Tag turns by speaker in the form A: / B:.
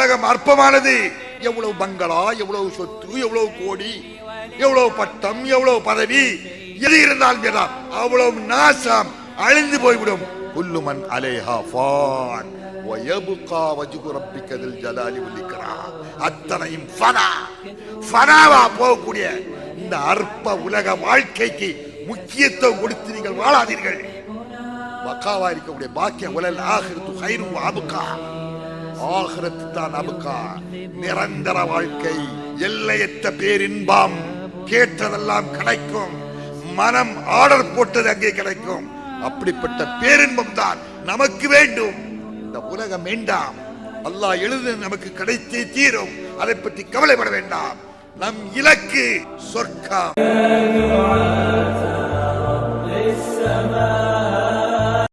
A: உலகம் அற்பமானது. எவ்வளவு பங்களா, எவ்வளவு சொத்து, எவ்வளவு கோடி, எவ்வளவு பட்டம், எவ்வளவு பதவி, எது இருந்தாலும் அவ்வளவு நாசம், அழிந்து போய்விடும். குல்லுமன் அலைஹா ஃபான் வயபுகா வஜ்ஹு ரப்பிக தில் ஜலாலி வல் இக்ராம். அத்தனையும் ஃபனாவா போகக்கூடிய இந்த அற்ப உலக வாழ்க்கைக்கு முக்கியத்துவம் கொடுத்து நீங்கள் வாழாதீர்கள். பக்காவா இருக்கக்கூடிய பாக்கியம் வலல் ஆகிரத்து கைரு அபுகா. ஆகிரத்து தான் அபுகா, நிரந்தர வாழ்க்கை, எல்லையற்ற பேரின்பம். கேட்டதெல்லாம் கிடைக்கும், மனம் ஆர்டர் போட்டது அங்கே கிடைக்கும். அப்படிப்பட்ட பேரின்பம் தான் நமக்கு வேண்டும். இந்த உலகம் வேண்டாம். அல்லாஹ் எழுது நமக்கு கிடைத்தே தீரும். அதை பற்றி கவலைப்பட வேண்டாம். நம் இலக்கு சொர்க்கம்.